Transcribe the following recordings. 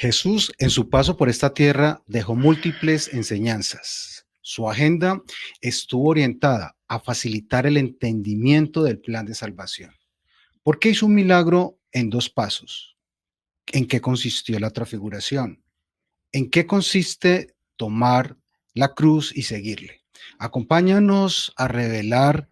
Jesús, en su paso por esta tierra, dejó múltiples enseñanzas. Su agenda estuvo orientada a facilitar el entendimiento del plan de salvación. ¿Por qué hizo un milagro en dos pasos? ¿En qué consistió la transfiguración? ¿En qué consiste tomar la cruz y seguirle? Acompáñanos a revelar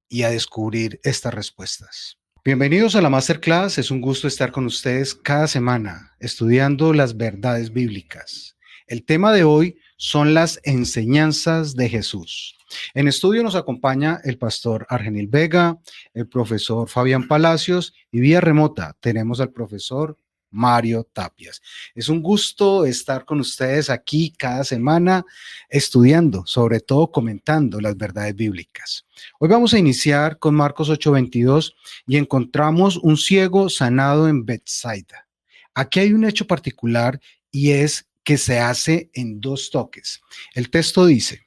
y a descubrir estas respuestas. Bienvenidos a la Masterclass. Es un gusto estar con ustedes cada semana estudiando las verdades bíblicas. El tema de hoy son las enseñanzas de Jesús. En estudio nos acompaña el pastor Argenil Vega, el profesor Fabián Palacios y vía remota tenemos al profesor Mario Tapias. Es un gusto estar con ustedes aquí cada semana estudiando, sobre todo comentando las verdades bíblicas. Hoy vamos a iniciar con Marcos 8:22 y encontramos un ciego sanado en Betsaida. Aquí hay un hecho particular y es que se hace en dos toques. El texto dice: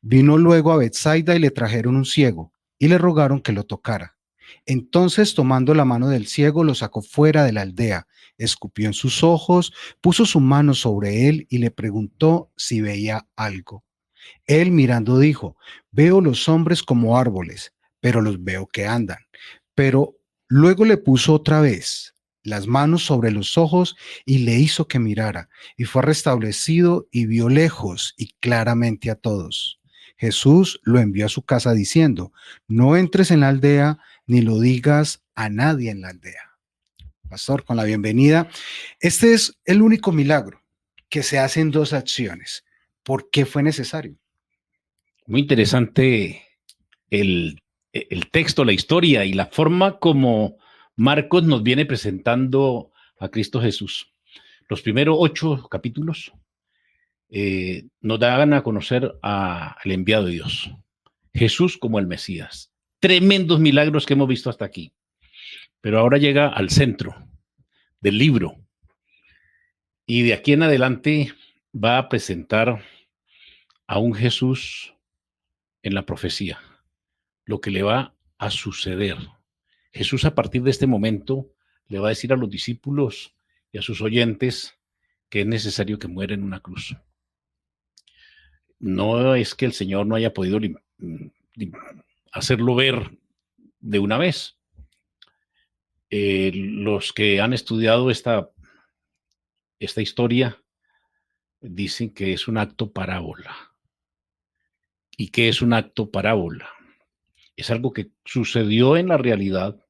vino luego a Betsaida y le trajeron un ciego y le rogaron que lo tocara. Entonces, tomando la mano del ciego, lo sacó fuera de la aldea, escupió en sus ojos, puso su mano sobre él y le preguntó si veía algo. Él mirando dijo: veo los hombres como árboles, pero los veo que andan. Pero luego le puso otra vez las manos sobre los ojos y le hizo que mirara, y fue restablecido y vio lejos y claramente a todos. Jesús lo envió a su casa diciendo: no entres en la aldea ni lo digas a nadie en la aldea. Pastor, con la bienvenida. Este es el único milagro que se hace en dos acciones. ¿Por qué fue necesario? Muy interesante el texto, la historia y la forma como Marcos nos viene presentando a Cristo Jesús. Los primeros 8 capítulos nos dan a conocer al enviado de Dios, Jesús como el Mesías. Tremendos milagros que hemos visto hasta aquí. Pero ahora llega al centro del libro y de aquí en adelante va a presentar a un Jesús en la profecía, lo que le va a suceder. Jesús a partir de este momento le va a decir a los discípulos y a sus oyentes que es necesario que muera en una cruz. No es que el Señor no haya podido hacerlo ver de una vez. Los que han estudiado esta historia dicen que es un acto parábola. ¿Y qué es un acto parábola? Es algo que sucedió en la realidad,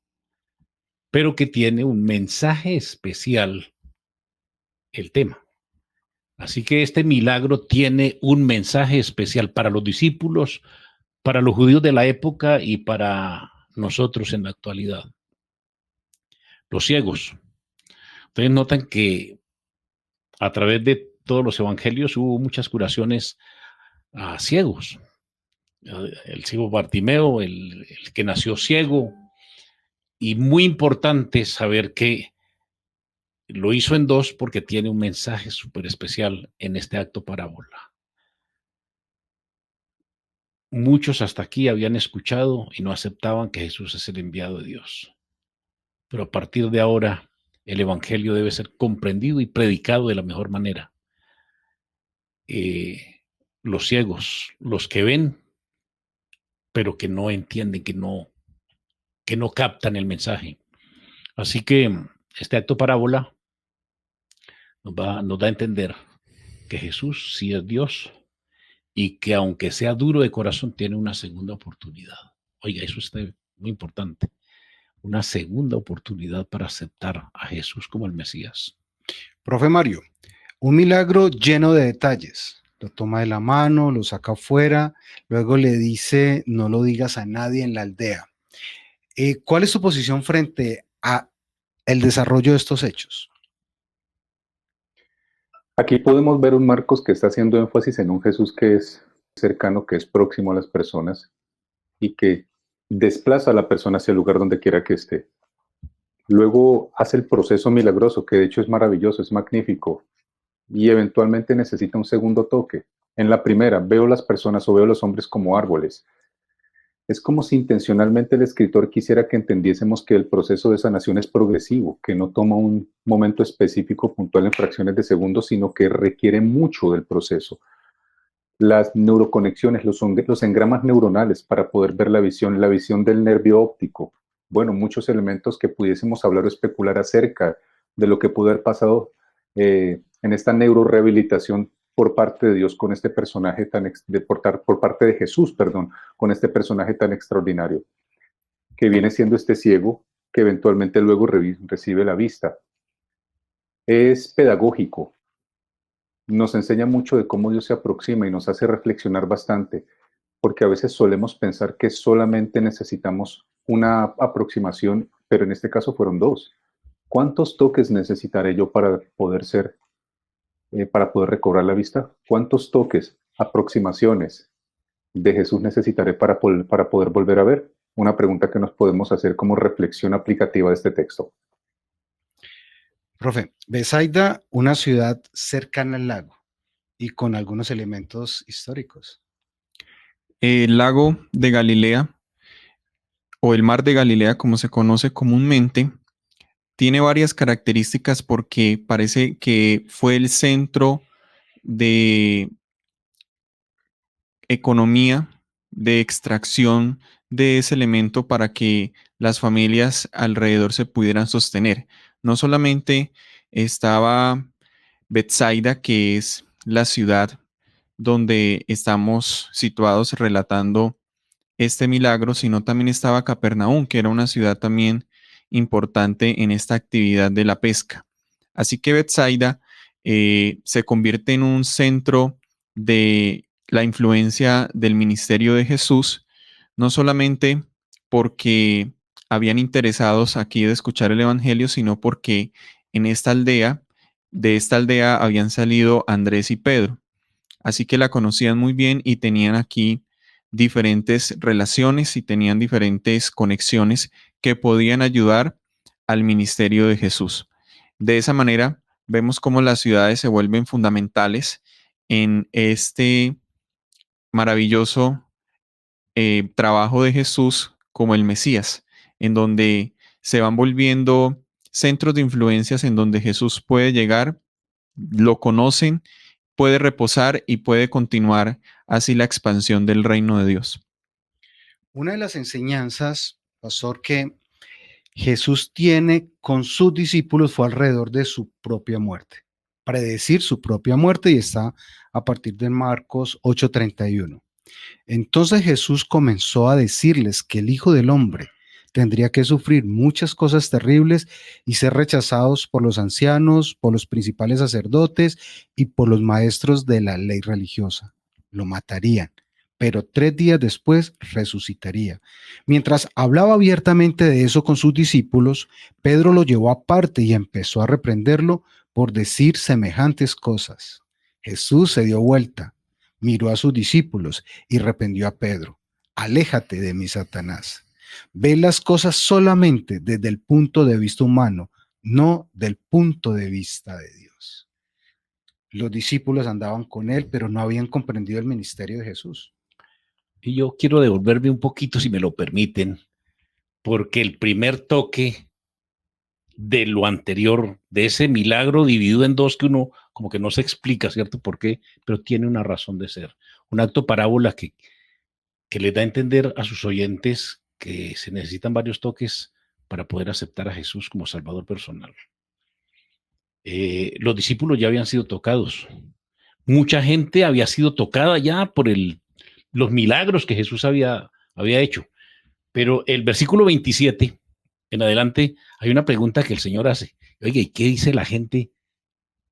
pero que tiene un mensaje especial el tema. Así que este milagro tiene un mensaje especial para los discípulos, para los judíos de la época y para nosotros en la actualidad. Los ciegos. Ustedes notan que a través de todos los evangelios hubo muchas curaciones a ciegos. El ciego Bartimeo, el que nació ciego. Y muy importante saber que lo hizo en dos porque tiene un mensaje súper especial en este acto parábola. Muchos hasta aquí habían escuchado y no aceptaban que Jesús es el enviado de Dios. Pero a partir de ahora, el evangelio debe ser comprendido y predicado de la mejor manera. Los ciegos, los que ven, pero que no entienden, que no captan el mensaje. Así que este acto parábola nos da a entender que Jesús sí es Dios y que aunque sea duro de corazón, tiene una segunda oportunidad. Oiga, eso está muy importante. Una segunda oportunidad para aceptar a Jesús como el Mesías. Profe Mario, un milagro lleno de detalles. Lo toma de la mano, lo saca afuera, luego le dice: no lo digas a nadie en la aldea. ¿Cuál es su posición frente a el desarrollo de estos hechos? Aquí podemos ver un Marcos que está haciendo énfasis en un Jesús que es cercano, que es próximo a las personas y que desplaza a la persona hacia el lugar donde quiera que esté. Luego hace el proceso milagroso, que de hecho es maravilloso, es magnífico, y eventualmente necesita un segundo toque. En la primera, veo las personas o veo los hombres como árboles. Es como si intencionalmente el escritor quisiera que entendiésemos que el proceso de sanación es progresivo, que no toma un momento específico puntual en fracciones de segundos, sino que requiere mucho del proceso. Las neuroconexiones, los engramas neuronales para poder ver la visión del nervio óptico. Bueno, muchos elementos que pudiésemos hablar o especular acerca de lo que pudo haber pasado en esta neurorehabilitación por parte de Dios con este personaje por parte de Jesús, perdón, con este personaje tan extraordinario, que viene siendo este ciego que eventualmente luego recibe la vista. Es pedagógico, nos enseña mucho de cómo Dios se aproxima y nos hace reflexionar bastante, porque a veces solemos pensar que solamente necesitamos una aproximación, pero en este caso fueron dos. ¿Cuántos toques necesitaré yo para poder recobrar la vista? ¿Cuántos toques, aproximaciones de Jesús necesitaré para poder volver a ver? Una pregunta que nos podemos hacer como reflexión aplicativa de este texto. Profe, Bethsaida, una ciudad cercana al lago y con algunos elementos históricos. El lago de Galilea, o el mar de Galilea, como se conoce comúnmente, tiene varias características porque parece que fue el centro de economía, de extracción de ese elemento para que las familias alrededor se pudieran sostener. No solamente estaba Bethsaida, que es la ciudad donde estamos situados relatando este milagro, sino también estaba Capernaum, que era una ciudad también importante en esta actividad de la pesca. Así que Bethsaida se convierte en un centro de la influencia del ministerio de Jesús, no solamente porque habían interesados aquí de escuchar el Evangelio, sino porque en esta aldea, de esta aldea habían salido Andrés y Pedro. Así que la conocían muy bien y tenían aquí diferentes relaciones y tenían diferentes conexiones que podían ayudar al ministerio de Jesús. De esa manera, vemos cómo las ciudades se vuelven fundamentales en este maravilloso trabajo de Jesús como el Mesías, en donde se van volviendo centros de influencias en donde Jesús puede llegar, lo conocen, puede reposar y puede continuar así la expansión del reino de Dios. Una de las enseñanzas, pastor, que Jesús tiene con sus discípulos fue alrededor de su propia muerte, predecir su propia muerte, y está a partir de Marcos 8:31. Entonces Jesús comenzó a decirles que el Hijo del Hombre tendría que sufrir muchas cosas terribles y ser rechazados por los ancianos, por los principales sacerdotes y por los maestros de la ley religiosa. Lo matarían, pero 3 días después resucitaría. Mientras hablaba abiertamente de eso con sus discípulos, Pedro lo llevó aparte y empezó a reprenderlo por decir semejantes cosas. Jesús se dio vuelta, miró a sus discípulos y reprendió a Pedro: aléjate de mí, Satanás. Ve las cosas solamente desde el punto de vista humano, no del punto de vista de Dios. Los discípulos andaban con él, pero no habían comprendido el ministerio de Jesús. Y yo quiero devolverme un poquito, si me lo permiten, porque el primer toque de lo anterior, de ese milagro dividido en dos que uno como que no se explica, ¿cierto? ¿Por qué? Pero tiene una razón de ser. Un acto parábola que les da a entender a sus oyentes que se necesitan varios toques para poder aceptar a Jesús como Salvador personal. Los discípulos ya habían sido tocados. Mucha gente había sido tocada ya por los milagros que Jesús había hecho. Pero el versículo 27 en adelante hay una pregunta que el Señor hace. Oye, ¿y qué dice la gente?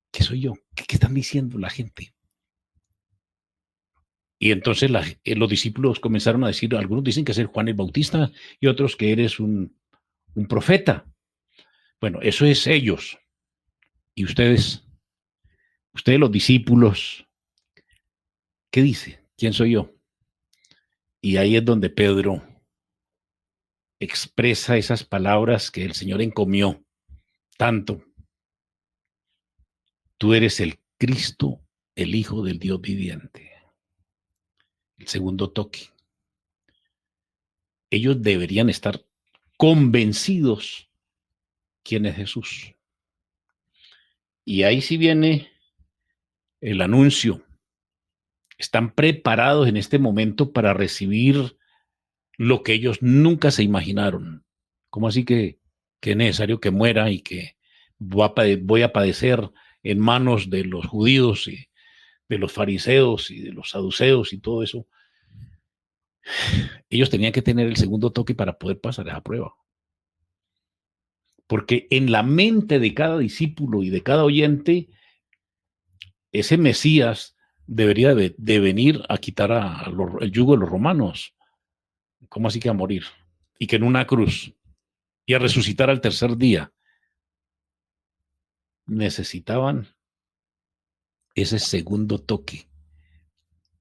¿Qué soy yo? ¿Qué están diciendo la gente? Y entonces los discípulos comenzaron a decir, algunos dicen que es Juan el Bautista y otros que eres un profeta. Bueno, eso es ellos. Y ustedes los discípulos, ¿qué dice? ¿Quién soy yo? Y ahí es donde Pedro expresa esas palabras que el Señor encomió tanto. Tú eres el Cristo, el Hijo del Dios viviente. El segundo toque. ellos deberían estar convencidos quién es Jesús. Y ahí sí viene el anuncio. Están preparados en este momento para recibir lo que ellos nunca se imaginaron. ¿Cómo así que es necesario que muera y que voy a padecer en manos de los judíos y de los fariseos y de los saduceos y todo eso? Ellos tenían que tener el segundo toque para poder pasar esa prueba. Porque en la mente de cada discípulo y de cada oyente, ese Mesías debería de venir a quitar el yugo de los romanos. ¿Cómo así que a morir? Y que en una cruz y a resucitar al tercer día. Necesitaban ese segundo toque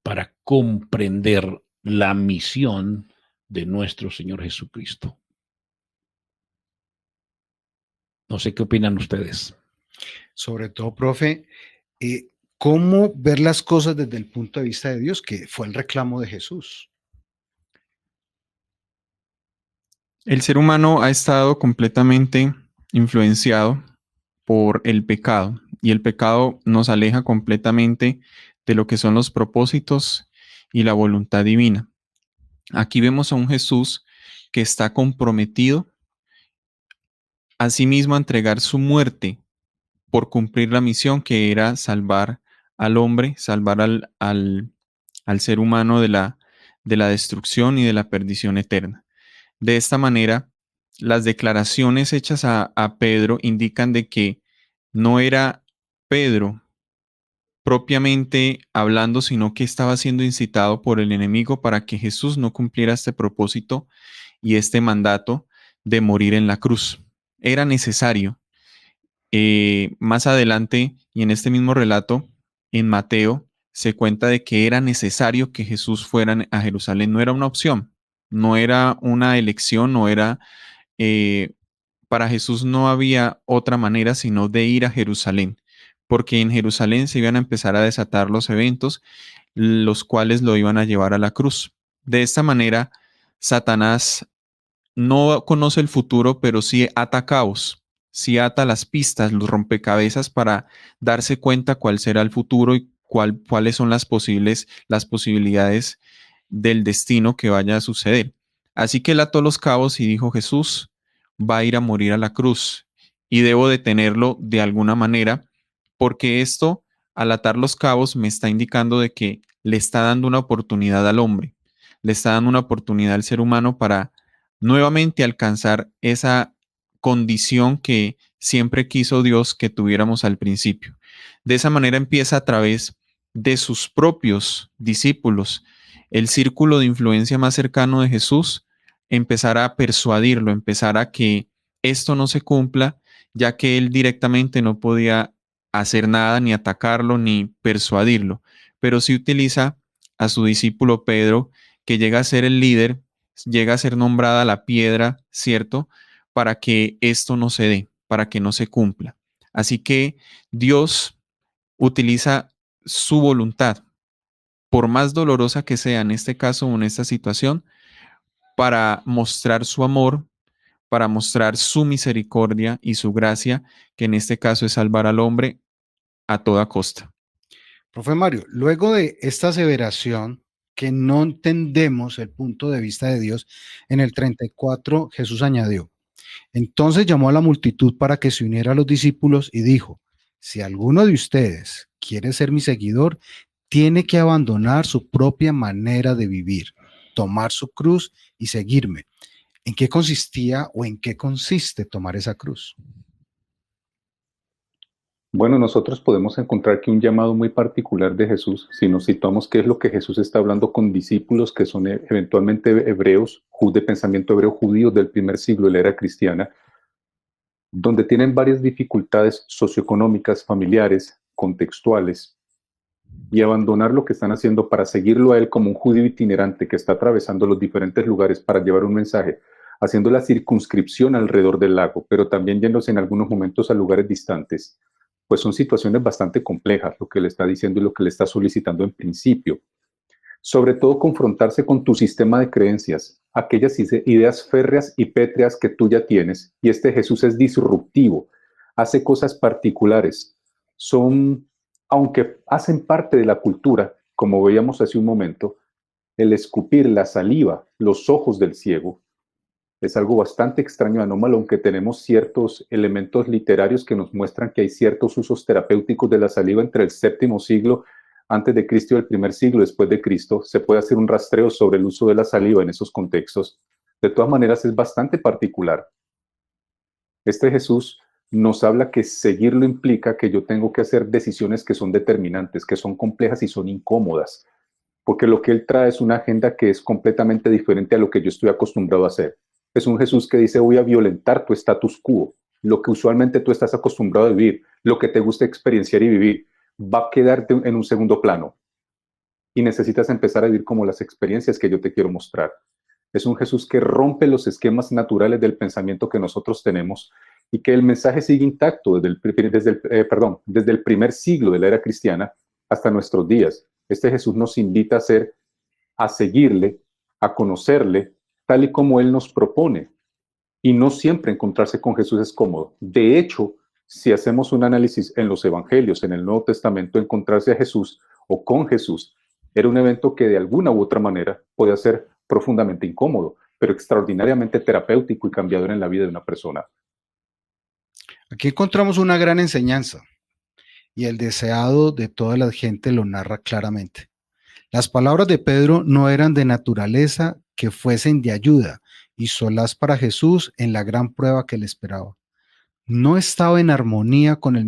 para comprender la misión de nuestro Señor Jesucristo. No sé qué opinan ustedes. Sobre todo, profe, ¿cómo ver las cosas desde el punto de vista de Dios, que fue el reclamo de Jesús? El ser humano ha estado completamente influenciado por el pecado y el pecado nos aleja completamente de lo que son los propósitos y la voluntad divina. Aquí vemos a un Jesús que está comprometido a sí mismo a entregar su muerte por cumplir la misión que era salvar al hombre, salvar al ser humano de la destrucción y de la perdición eterna. De esta manera, las declaraciones hechas a Pedro indican de que no era Pedro propiamente hablando, sino que estaba siendo incitado por el enemigo para que Jesús no cumpliera este propósito y este mandato de morir en la cruz. Era necesario. Más adelante, y en este mismo relato, en Mateo, se cuenta de que era necesario que Jesús fuera a Jerusalén. No era una opción, no era una elección, no era... para Jesús no había otra manera sino de ir a Jerusalén, porque en Jerusalén se iban a empezar a desatar los eventos, los cuales lo iban a llevar a la cruz. De esta manera, Satanás no conoce el futuro, pero sí ata cabos, sí ata las pistas, los rompecabezas para darse cuenta cuál será el futuro y cuáles son las posibilidades del destino que vaya a suceder. Así que él ató los cabos y dijo: Jesús va a ir a morir a la cruz y debo detenerlo de alguna manera, porque esto, al atar los cabos, me está indicando de que le está dando una oportunidad al hombre, le está dando una oportunidad al ser humano para nuevamente alcanzar esa condición que siempre quiso Dios que tuviéramos al principio. De esa manera empieza a través de sus propios discípulos, el círculo de influencia más cercano de Jesús, empezar a persuadirlo, empezar a que esto no se cumpla, ya que él directamente no podía hacer nada, ni atacarlo, ni persuadirlo, pero sí utiliza a su discípulo Pedro, que llega a ser el líder, llega a ser nombrada la piedra, ¿cierto? Para que esto no se dé, para que no se cumpla. Así que Dios utiliza su voluntad, por más dolorosa que sea en este caso o en esta situación, para mostrar su amor, para mostrar su misericordia y su gracia, que en este caso es salvar al hombre a toda costa. Profe Mario, luego de esta aseveración que no entendemos el punto de vista de Dios, en el 34 Jesús añadió: entonces llamó a la multitud para que se uniera a los discípulos y dijo: si alguno de ustedes quiere ser mi seguidor, tiene que abandonar su propia manera de vivir, tomar su cruz y seguirme. ¿En qué consistía o en qué consiste tomar esa cruz? Bueno, nosotros podemos encontrar que un llamado muy particular de Jesús, si nos situamos qué es lo que Jesús está hablando con discípulos que son eventualmente hebreos, de pensamiento hebreo, judíos del primer siglo de la era cristiana, donde tienen varias dificultades socioeconómicas, familiares, contextuales, y abandonar lo que están haciendo para seguirlo a él como un judío itinerante que está atravesando los diferentes lugares para llevar un mensaje, haciendo la circunscripción alrededor del lago, pero también yéndose en algunos momentos a lugares distantes, pues son situaciones bastante complejas lo que le está diciendo y lo que le está solicitando en principio. Sobre todo confrontarse con tu sistema de creencias, aquellas ideas férreas y pétreas que tú ya tienes. Y este Jesús es disruptivo, hace cosas particulares. Son, aunque hacen parte de la cultura, como veíamos hace un momento, el escupir la saliva, los ojos del ciego, es algo bastante extraño, anómalo, aunque tenemos ciertos elementos literarios que nos muestran que hay ciertos usos terapéuticos de la saliva entre el séptimo siglo antes de Cristo y el primer siglo después de Cristo. Se puede hacer un rastreo sobre el uso de la saliva en esos contextos. De todas maneras, es bastante particular. Este Jesús nos habla que seguirlo implica que yo tengo que hacer decisiones que son determinantes, que son complejas y son incómodas, porque lo que él trae es una agenda que es completamente diferente a lo que yo estoy acostumbrado a hacer. Es un Jesús que dice, voy a violentar tu status quo, lo que usualmente tú estás acostumbrado a vivir, lo que te gusta experienciar y vivir, va a quedar en un segundo plano. Y necesitas empezar a vivir como las experiencias que yo te quiero mostrar. Es un Jesús que rompe los esquemas naturales del pensamiento que nosotros tenemos y que el mensaje sigue intacto desde el primer siglo de la era cristiana hasta nuestros días. Este Jesús nos invita a seguirle, a conocerle, tal y como Él nos propone. Y no siempre encontrarse con Jesús es cómodo. De hecho, si hacemos un análisis en los evangelios, en el Nuevo Testamento, encontrarse a Jesús o con Jesús era un evento que de alguna u otra manera podía ser profundamente incómodo, pero extraordinariamente terapéutico y cambiador en la vida de una persona. Aquí encontramos una gran enseñanza y el deseado de toda la gente lo narra claramente. Las palabras de Pedro no eran de naturaleza que fuesen de ayuda y solaz para Jesús en la gran prueba que le esperaba. No estaba en armonía con el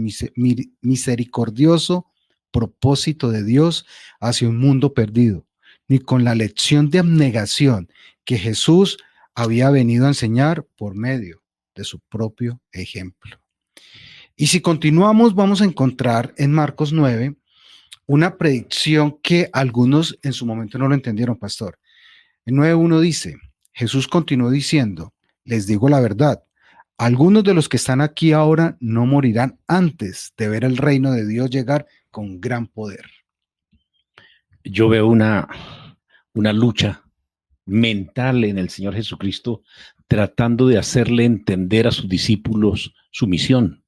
misericordioso propósito de Dios hacia un mundo perdido, ni con la lección de abnegación que Jesús había venido a enseñar por medio de su propio ejemplo. Y si continuamos, vamos a encontrar en Marcos 9 una predicción que algunos en su momento no lo entendieron, pastor. En 9:1 dice, Jesús continuó diciendo, les digo la verdad, algunos de los que están aquí ahora no morirán antes de ver el reino de Dios llegar con gran poder. Yo veo una lucha mental en el Señor Jesucristo tratando de hacerle entender a sus discípulos su misión.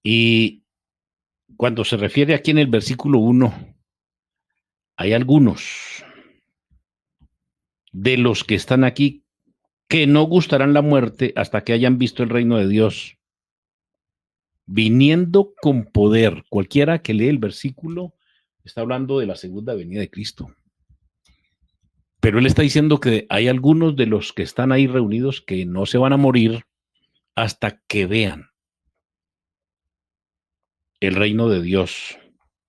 Y cuando se refiere aquí en el versículo 1, hay algunos de los que están aquí que no gustarán la muerte hasta que hayan visto el reino de Dios viniendo con poder. Cualquiera que lee el versículo está hablando de la segunda venida de Cristo. Pero él está diciendo que hay algunos de los que están ahí reunidos que no se van a morir hasta que vean el reino de Dios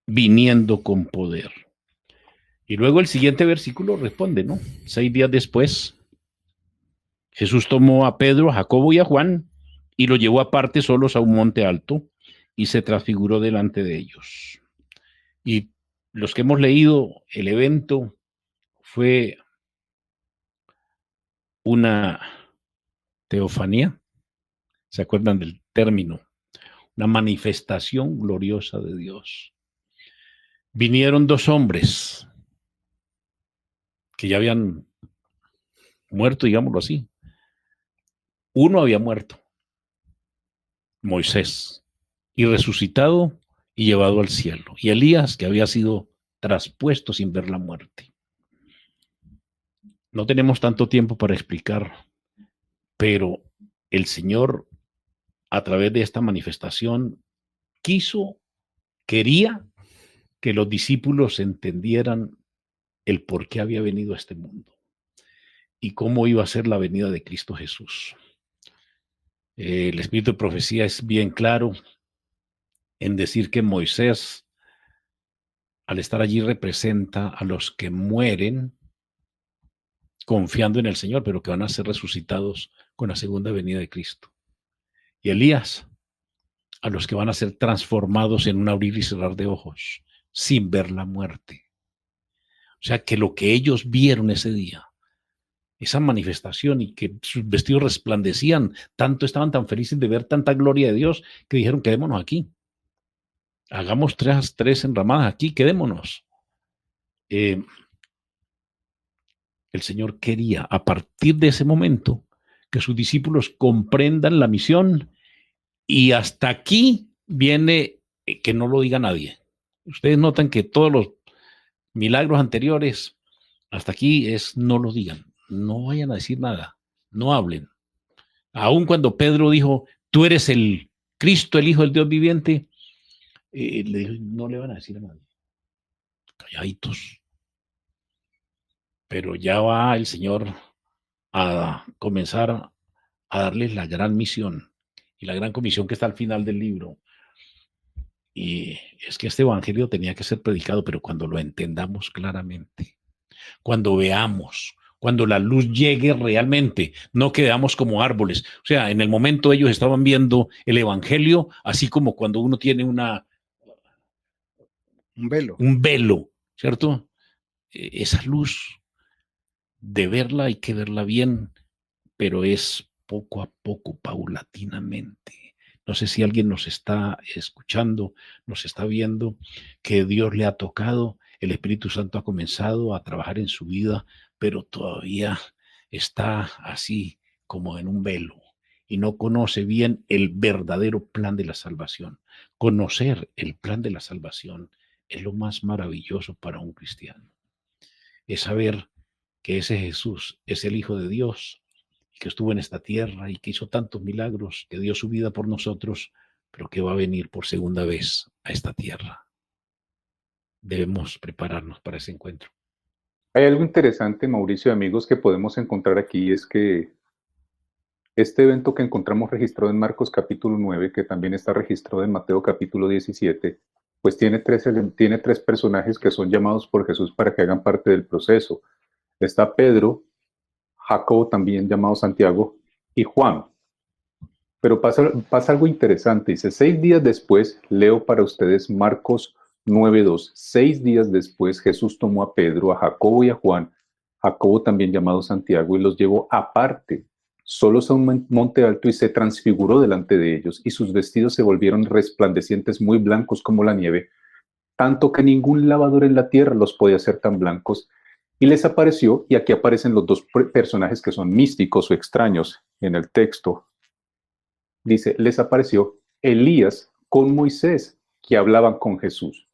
viniendo con poder. Y luego el siguiente versículo responde, ¿no? 6 días después, Jesús tomó a Pedro, a Jacobo y a Juan y lo llevó aparte solos a un monte alto y se transfiguró delante de ellos. Y los que hemos leído el evento fue una teofanía, ¿se acuerdan del término? Una manifestación gloriosa de Dios. Vinieron dos hombres que ya habían muerto, digámoslo así. Uno había muerto, Moisés, y resucitado y llevado al cielo. Y Elías, que había sido traspuesto sin ver la muerte. No tenemos tanto tiempo para explicar, pero el Señor, a través de esta manifestación, quería que los discípulos entendieran el por qué había venido a este mundo y cómo iba a ser la venida de Cristo Jesús. El espíritu de profecía es bien claro en decir que Moisés, al estar allí, representa a los que mueren confiando en el Señor, pero que van a ser resucitados con la segunda venida de Cristo. Y Elías, a los que van a ser transformados en un abrir y cerrar de ojos, sin ver la muerte. O sea, que lo que ellos vieron ese día, esa manifestación, y que sus vestidos resplandecían, tanto estaban tan felices de ver tanta gloria de Dios, que dijeron, quedémonos aquí. Hagamos tres enramadas aquí, quedémonos. el Señor quería, a partir de ese momento, que sus discípulos comprendan la misión, y hasta aquí viene que no lo diga nadie. Ustedes notan que todos los milagros anteriores, hasta aquí es no lo digan, no vayan a decir nada, no hablen. Aun cuando Pedro dijo, tú eres el Cristo, el Hijo del Dios viviente, le dijo, no le van a decir a nadie. Calladitos. Pero ya va el Señor a comenzar a darles la gran misión y la gran comisión que está al final del libro. Y es que este evangelio tenía que ser predicado, pero cuando lo entendamos claramente, cuando veamos, cuando la luz llegue realmente, no quedamos como árboles. O sea, en el momento ellos estaban viendo el evangelio, así como cuando uno tiene un velo, ¿cierto? Esa luz, de verla hay que verla bien, pero es poco a poco, paulatinamente. No sé si alguien nos está escuchando, nos está viendo, que Dios le ha tocado, el Espíritu Santo ha comenzado a trabajar en su vida, pero todavía está así como en un velo y no conoce bien el verdadero plan de la salvación. Conocer el plan de la salvación es lo más maravilloso para un cristiano. Es saber que ese Jesús es el Hijo de Dios, que estuvo en esta tierra y que hizo tantos milagros, que dio su vida por nosotros, pero que va a venir por segunda vez a esta tierra. Debemos prepararnos para ese encuentro. Hay algo interesante, Mauricio y amigos, que podemos encontrar aquí, es que este evento que encontramos registrado en Marcos capítulo 9, que también está registrado en Mateo capítulo 17, pues tiene tres personajes que son llamados por Jesús para que hagan parte del proceso. Está Pedro, Jacobo, también llamado Santiago, y Juan. Pero pasa algo interesante. Dice, 6 días después, leo para ustedes Marcos 9:2. 6 días después, Jesús tomó a Pedro, a Jacobo y a Juan, Jacobo también llamado Santiago, y los llevó aparte, solos a un monte alto, y se transfiguró delante de ellos, y sus vestidos se volvieron resplandecientes, muy blancos como la nieve, tanto que ningún lavador en la tierra los podía hacer tan blancos. Y les apareció, y aquí aparecen los dos personajes que son místicos o extraños en el texto. Dice, les apareció Elías con Moisés, que hablaban con Jesús.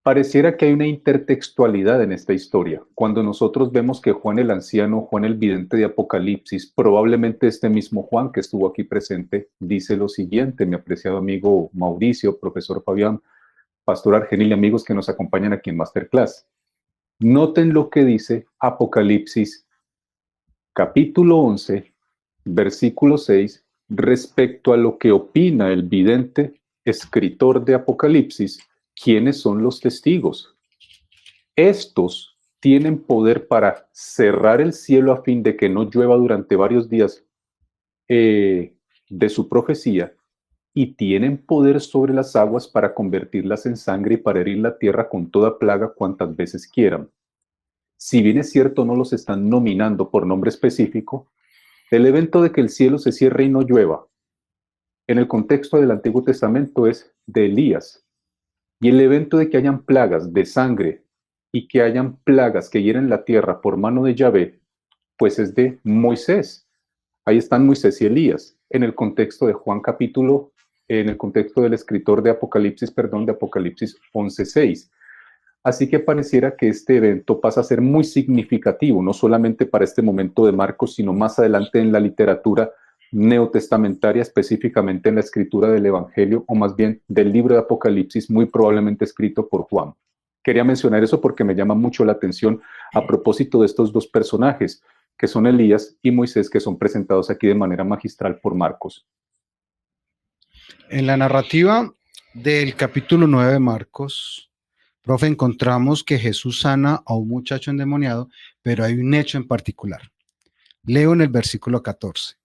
Pareciera que hay una intertextualidad en esta historia. Cuando nosotros vemos que Juan el anciano, Juan el vidente de Apocalipsis, probablemente este mismo Juan que estuvo aquí presente, dice lo siguiente, mi apreciado amigo Mauricio, profesor Fabián, pastor Argenil y amigos que nos acompañan aquí en Masterclass. Noten lo que dice Apocalipsis, capítulo 11, versículo 6, respecto a lo que opina el vidente, escritor de Apocalipsis. ¿Quiénes son los testigos? Estos tienen poder para cerrar el cielo a fin de que no llueva durante varios días de su profecía, y tienen poder sobre las aguas para convertirlas en sangre y para herir la tierra con toda plaga cuantas veces quieran. Si bien es cierto, no los están nominando por nombre específico, el evento de que el cielo se cierre y no llueva, en el contexto del Antiguo Testamento es de Elías, y el evento de que hayan plagas de sangre y que hayan plagas que hieren la tierra por mano de Yahvé, pues es de Moisés. Ahí están Moisés y Elías, en el contexto de Juan capítulo, en el contexto del escritor de Apocalipsis 11:6. Así que pareciera que este evento pasa a ser muy significativo, no solamente para este momento de Marcos, sino más adelante en la literatura neotestamentaria, específicamente en la escritura del Evangelio, o más bien del libro de Apocalipsis, muy probablemente escrito por Juan. Quería mencionar eso porque me llama mucho la atención a propósito de estos dos personajes, que son Elías y Moisés, que son presentados aquí de manera magistral por Marcos. En la narrativa del capítulo 9 de Marcos, profe, encontramos que Jesús sana a un muchacho endemoniado, pero hay un hecho en particular. Leo en el versículo 14.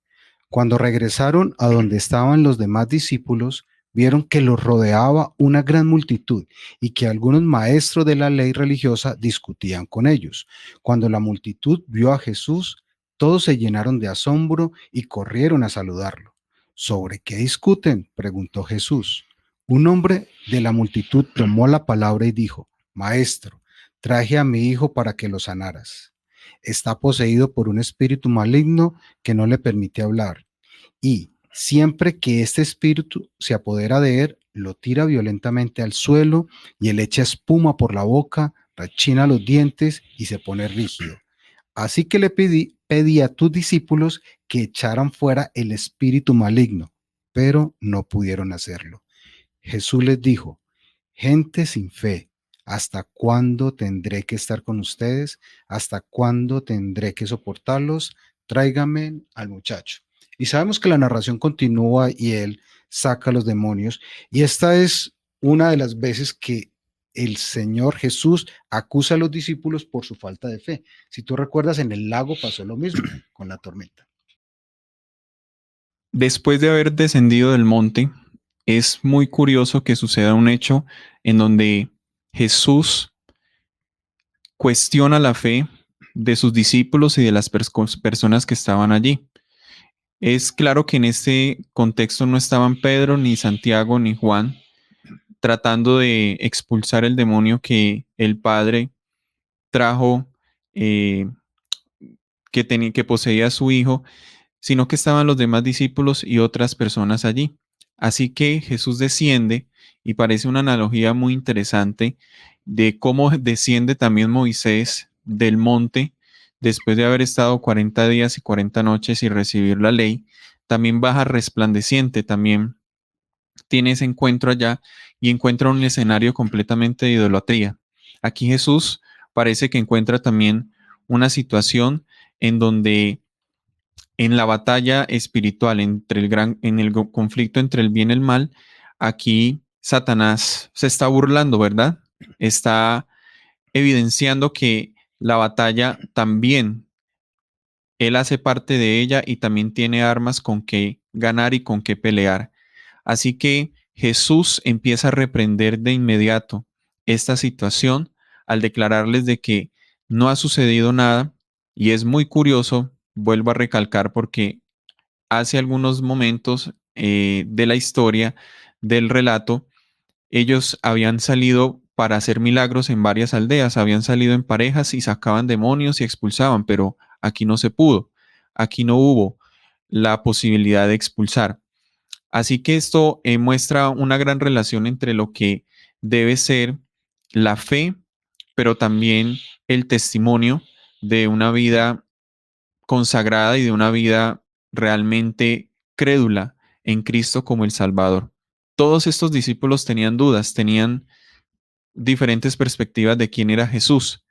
Cuando regresaron a donde estaban los demás discípulos, vieron que los rodeaba una gran multitud y que algunos maestros de la ley religiosa discutían con ellos. Cuando la multitud vio a Jesús, todos se llenaron de asombro y corrieron a saludarlo. ¿Sobre qué discuten?, preguntó Jesús. Un hombre de la multitud tomó la palabra y dijo: Maestro, traje a mi hijo para que lo sanaras. Está poseído por un espíritu maligno que no le permite hablar. Y siempre que este espíritu se apodera de él, lo tira violentamente al suelo y él echa espuma por la boca, rechina los dientes y se pone rígido. Así que le pedí a tus discípulos que echaran fuera el espíritu maligno, pero no pudieron hacerlo. Jesús les dijo: gente sin fe, ¿hasta cuándo tendré que estar con ustedes? ¿Hasta cuándo tendré que soportarlos? Tráigame al muchacho. Y sabemos que la narración continúa y él saca a los demonios. Y esta es una de las veces que el Señor Jesús acusa a los discípulos por su falta de fe. Si tú recuerdas, en el lago pasó lo mismo con la tormenta. Después de haber descendido del monte, es muy curioso que suceda un hecho en donde Jesús cuestiona la fe de sus discípulos y de las personas que estaban allí. Es claro que en este contexto no estaban Pedro, ni Santiago, ni Juan tratando de expulsar el demonio que el Padre trajo, que poseía a su hijo, sino que estaban los demás discípulos y otras personas allí. Así que Jesús desciende, y parece una analogía muy interesante de cómo desciende también Moisés del monte después de haber estado 40 días y 40 noches y recibir la ley. También baja resplandeciente, también tiene ese encuentro allá y encuentra un escenario completamente de idolatría. Aquí Jesús parece que encuentra también una situación en donde en la batalla espiritual en el conflicto entre el bien y el mal, aquí Satanás se está burlando, ¿verdad? Está evidenciando que la batalla también él hace parte de ella y también tiene armas con que ganar y con que pelear. Así que Jesús empieza a reprender de inmediato esta situación al declararles de que no ha sucedido nada, y es muy curioso, vuelvo a recalcar, porque hace algunos momentos de la historia del relato, ellos habían salido para hacer milagros en varias aldeas, habían salido en parejas y sacaban demonios y expulsaban, pero aquí no se pudo, aquí no hubo la posibilidad de expulsar. Así que esto muestra una gran relación entre lo que debe ser la fe, pero también el testimonio de una vida consagrada y de una vida realmente crédula en Cristo como el Salvador. Todos estos discípulos tenían dudas, tenían diferentes perspectivas de quién era Jesús,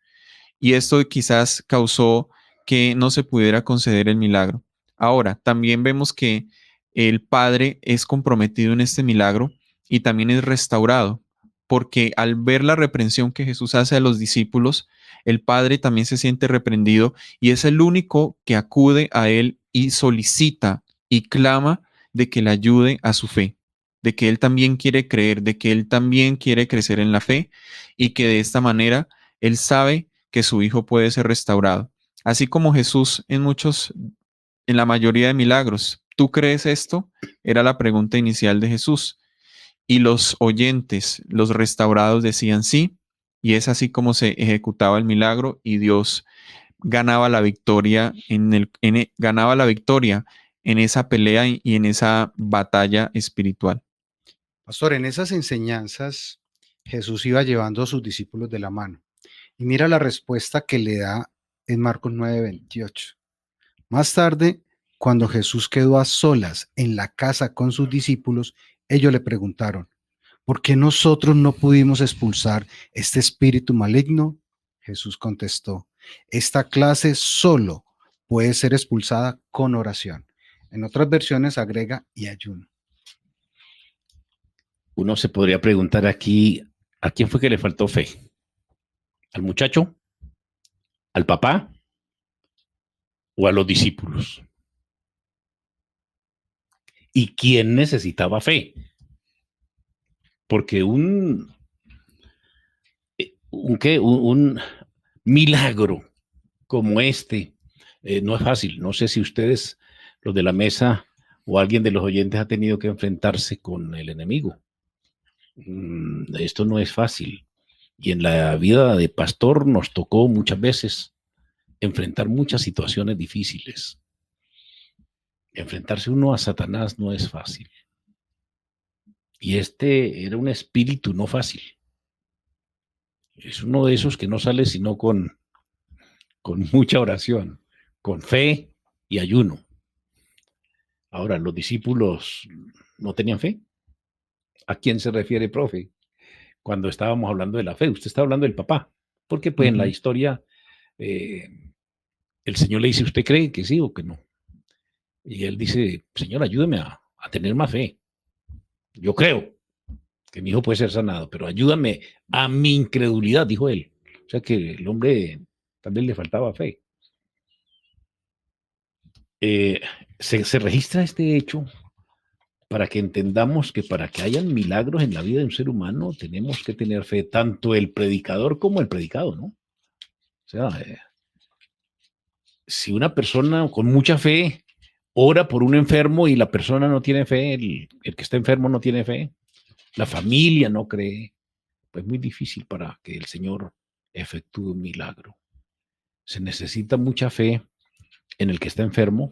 y esto quizás causó que no se pudiera conceder el milagro. Ahora, también vemos que el Padre es comprometido en este milagro y también es restaurado, porque al ver la reprensión que Jesús hace a los discípulos, el Padre también se siente reprendido y es el único que acude a él y solicita y clama de que le ayude a su fe, de que él también quiere creer, de que él también quiere crecer en la fe, y que de esta manera él sabe que su hijo puede ser restaurado. Así como Jesús en la mayoría de milagros. ¿Tú crees esto? Era la pregunta inicial de Jesús. Y los oyentes, los restaurados, decían sí, y es así como se ejecutaba el milagro y Dios ganaba la victoria ganaba la victoria en esa pelea y en esa batalla espiritual. Pastor, en esas enseñanzas Jesús iba llevando a sus discípulos de la mano. Y mira la respuesta que le da en Marcos 9:28. Más tarde, cuando Jesús quedó a solas en la casa con sus discípulos, ellos le preguntaron: ¿por qué nosotros no pudimos expulsar este espíritu maligno? Jesús contestó: esta clase solo puede ser expulsada con oración. En otras versiones agrega: y ayuno. Uno se podría preguntar aquí, ¿a quién fue que le faltó fe? ¿Al muchacho? ¿Al papá? ¿O a los discípulos? ¿Y quién necesitaba fe? Porque un milagro como este no es fácil. No sé si ustedes, los de la mesa o alguien de los oyentes, ha tenido que enfrentarse con el enemigo. Esto no es fácil. Y en la vida de pastor nos tocó muchas veces enfrentar muchas situaciones difíciles. Enfrentarse uno a Satanás no es fácil. Y este era un espíritu no fácil. Es uno de esos que no sale sino con mucha oración, con fe y ayuno. Ahora, los discípulos no tenían fe. ¿A quién se refiere, profe? Cuando estábamos hablando de la fe, usted está hablando del papá. Porque pues en la historia el Señor le dice, ¿usted cree que sí o que no? Y él dice, Señor, ayúdame a tener más fe. Yo creo que mi hijo puede ser sanado, pero ayúdame a mi incredulidad, dijo él. O sea que el hombre también le faltaba fe. Se registra este hecho para que entendamos que para que hayan milagros en la vida de un ser humano tenemos que tener fe, tanto el predicador como el predicado, ¿no? O sea, si una persona con mucha fe ora por un enfermo y la persona no tiene fe, el que está enfermo no tiene fe, la familia no cree, pues muy difícil para que el Señor efectúe un milagro. Se necesita mucha fe en el que está enfermo,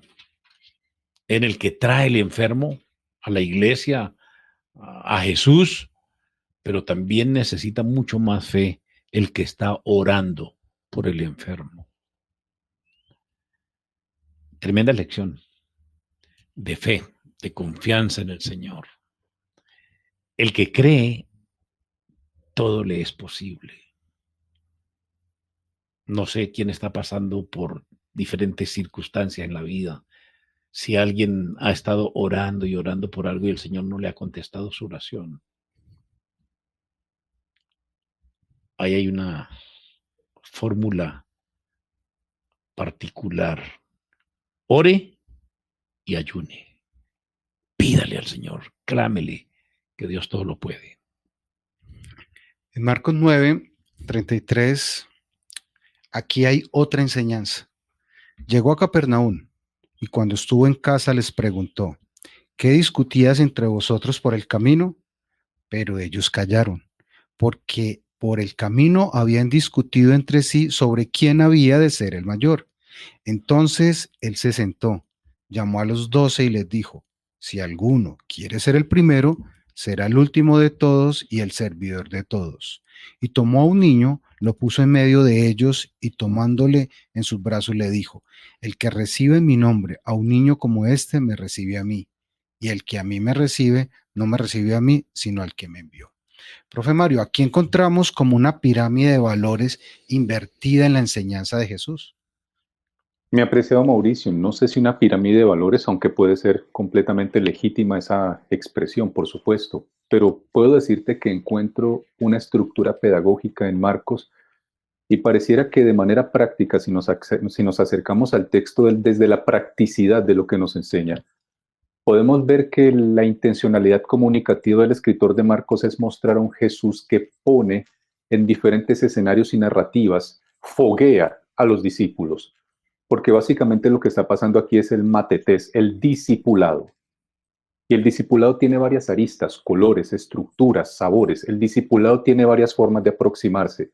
en el que trae el enfermo a la iglesia, a Jesús, pero también necesita mucho más fe el que está orando por el enfermo. Tremenda lección de fe, de confianza en el Señor. El que cree, todo le es posible. No sé quién está pasando por diferentes circunstancias en la vida. Si alguien ha estado orando y orando por algo y el Señor no le ha contestado su oración. Ahí hay una fórmula particular. Ore y ayune. Pídale al Señor, clámele, que Dios todo lo puede. En Marcos 9:33, aquí hay otra enseñanza. Llegó a Capernaum y cuando estuvo en casa les preguntó, ¿qué discutías entre vosotros por el camino? Pero ellos callaron, porque por el camino habían discutido entre sí sobre quién había de ser el mayor. Entonces él se sentó, llamó a los 12 y les dijo, si alguno quiere ser el primero, será el último de todos y el servidor de todos. Y tomó a un niño, lo puso en medio de ellos y tomándole en sus brazos le dijo, el que recibe en mi nombre a un niño como este me recibe a mí, y el que a mí me recibe no me recibe a mí, sino al que me envió. Profe Mario, aquí encontramos como una pirámide de valores invertida en la enseñanza de Jesús. Mi apreciado Mauricio, no sé si una pirámide de valores, aunque puede ser completamente legítima esa expresión, por supuesto, pero puedo decirte que encuentro una estructura pedagógica en Marcos y pareciera que de manera práctica, si nos acercamos al texto desde la practicidad de lo que nos enseña, podemos ver que la intencionalidad comunicativa del escritor de Marcos es mostrar a un Jesús que pone en diferentes escenarios y narrativas, foguea a los discípulos. Porque básicamente lo que está pasando aquí es el matetés, el discipulado. Y el discipulado tiene varias aristas, colores, estructuras, sabores. El discipulado tiene varias formas de aproximarse.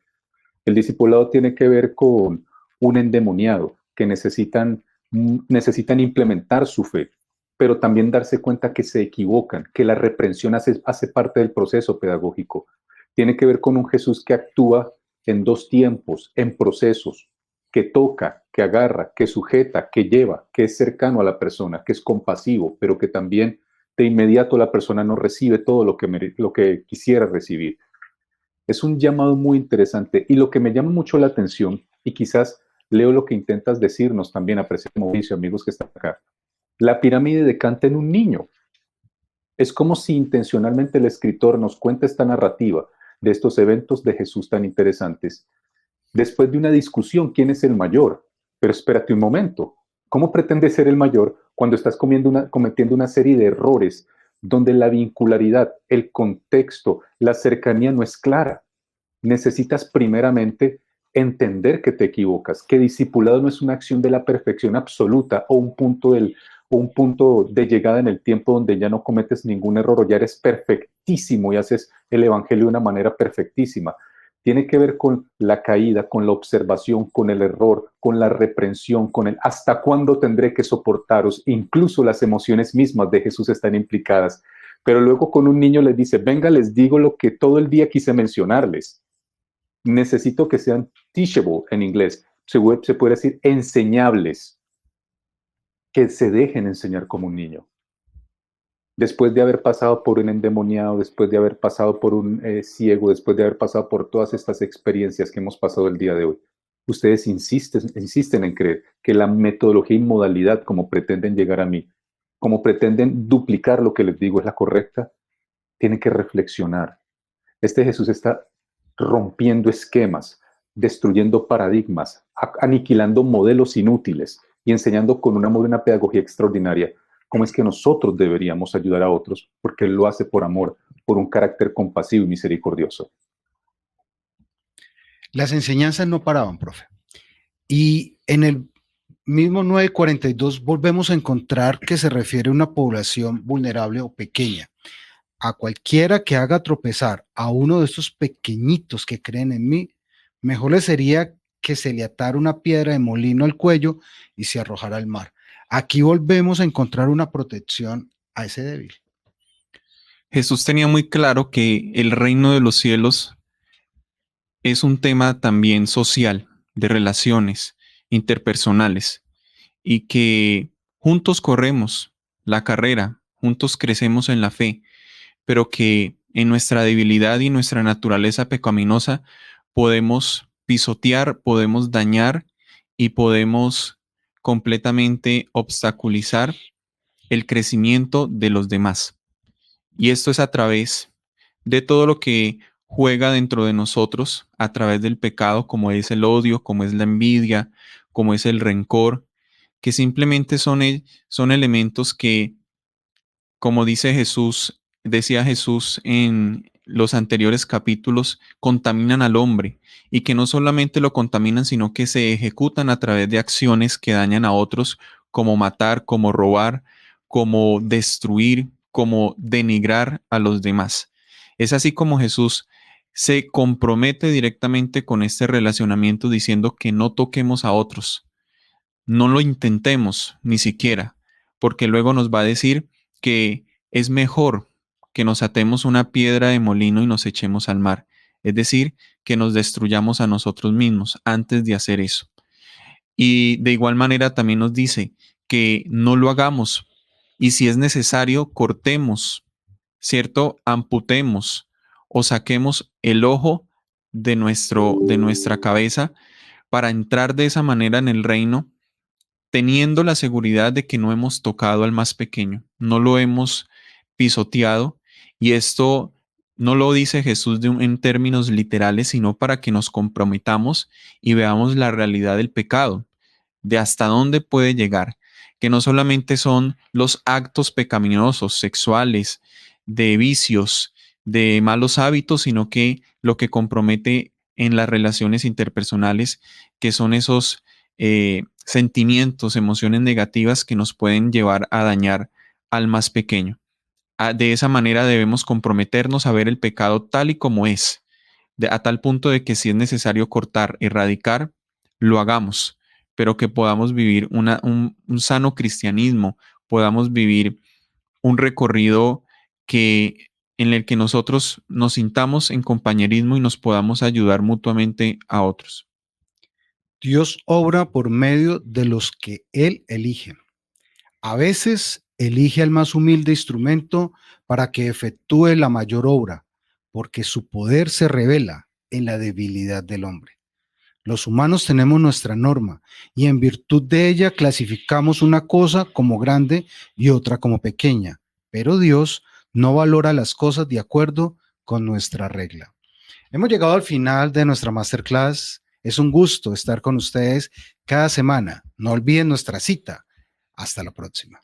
El discipulado tiene que ver con un endemoniado que necesitan implementar su fe, pero también darse cuenta que se equivocan, que la reprensión hace parte del proceso pedagógico. Tiene que ver con un Jesús que actúa en dos tiempos, en procesos, que toca, que agarra, que sujeta, que lleva, que es cercano a la persona, que es compasivo, pero que también de inmediato la persona no recibe todo lo que quisiera recibir. Es un llamado muy interesante y lo que me llama mucho la atención, y quizás leo lo que intentas decirnos también, apreciado Mauricio, amigos que están acá, la pirámide decanta en un niño. Es como si intencionalmente el escritor nos cuenta esta narrativa de estos eventos de Jesús tan interesantes. Después de una discusión, ¿quién es el mayor? Pero espérate un momento, ¿cómo pretendes ser el mayor cuando estás cometiendo una serie de errores donde la vincularidad, el contexto, la cercanía no es clara? Necesitas primeramente entender que te equivocas, que discipulado no es una acción de la perfección absoluta o un punto de llegada en el tiempo donde ya no cometes ningún error o ya eres perfectísimo y haces el evangelio de una manera perfectísima. tiene que ver con la caída, con la observación, con el error, con la reprensión, con el hasta cuándo tendré que soportaros. Incluso las emociones mismas de Jesús están implicadas. Pero luego con un niño les dice, venga, les digo lo que todo el día quise mencionarles. Necesito que sean teachable en inglés. Se puede decir enseñables. Que se dejen enseñar como un niño. Después de haber pasado por un endemoniado, después de haber pasado por un ciego, después de haber pasado por todas estas experiencias que hemos pasado el día de hoy, ustedes insisten en creer que la metodología y modalidad como pretenden llegar a mí, como pretenden duplicar lo que les digo es la correcta, tienen que reflexionar. Este Jesús está rompiendo esquemas, destruyendo paradigmas, aniquilando modelos inútiles y enseñando con un amor y una pedagogía extraordinaria cómo es que nosotros deberíamos ayudar a otros, porque Él lo hace por amor, por un carácter compasivo y misericordioso. Las enseñanzas no paraban, profe. Y en el mismo 942 volvemos a encontrar que se refiere a una población vulnerable o pequeña. A cualquiera que haga tropezar a uno de estos pequeñitos que creen en mí, mejor le sería que se le atara una piedra de molino al cuello y se arrojara al mar. Aquí volvemos a encontrar una protección a ese débil. Jesús tenía muy claro que el reino de los cielos es un tema también social, de relaciones interpersonales, y que juntos corremos la carrera, juntos crecemos en la fe, pero que en nuestra debilidad y nuestra naturaleza pecaminosa podemos pisotear, podemos dañar y podemos completamente obstaculizar el crecimiento de los demás. Y esto es a través de todo lo que juega dentro de nosotros, a través del pecado, como es el odio, como es la envidia, como es el rencor, que simplemente son elementos que, como decía Jesús en los anteriores capítulos, contaminan al hombre y que no solamente lo contaminan, sino que se ejecutan a través de acciones que dañan a otros, como matar, como robar, como destruir, como denigrar a los demás. Es así como Jesús se compromete directamente con este relacionamiento diciendo que no toquemos a otros, no lo intentemos ni siquiera, porque luego nos va a decir que es mejor que nos atemos una piedra de molino y nos echemos al mar, es decir, que nos destruyamos a nosotros mismos antes de hacer eso. Y de igual manera también nos dice que no lo hagamos y si es necesario cortemos, ¿cierto? Amputemos o saquemos el ojo de nuestra cabeza para entrar de esa manera en el reino, teniendo la seguridad de que no hemos tocado al más pequeño, no lo hemos pisoteado, y esto no lo dice Jesús en términos literales, sino para que nos comprometamos y veamos la realidad del pecado, de hasta dónde puede llegar, que no solamente son los actos pecaminosos, sexuales, de vicios, de malos hábitos, sino que lo que compromete en las relaciones interpersonales, que son esos sentimientos, emociones negativas que nos pueden llevar a dañar al más pequeño. De esa manera debemos comprometernos a ver el pecado tal y como es, a tal punto de que si es necesario cortar, erradicar, lo hagamos, pero que podamos vivir un sano cristianismo, podamos vivir un recorrido en el que nosotros nos sintamos en compañerismo y nos podamos ayudar mutuamente a otros. Dios obra por medio de los que Él elige. A veces elige al más humilde instrumento para que efectúe la mayor obra, porque su poder se revela en la debilidad del hombre. Los humanos tenemos nuestra norma y en virtud de ella clasificamos una cosa como grande y otra como pequeña, pero Dios no valora las cosas de acuerdo con nuestra regla. Hemos llegado al final de nuestra masterclass. Es un gusto estar con ustedes cada semana. No olviden nuestra cita. Hasta la próxima.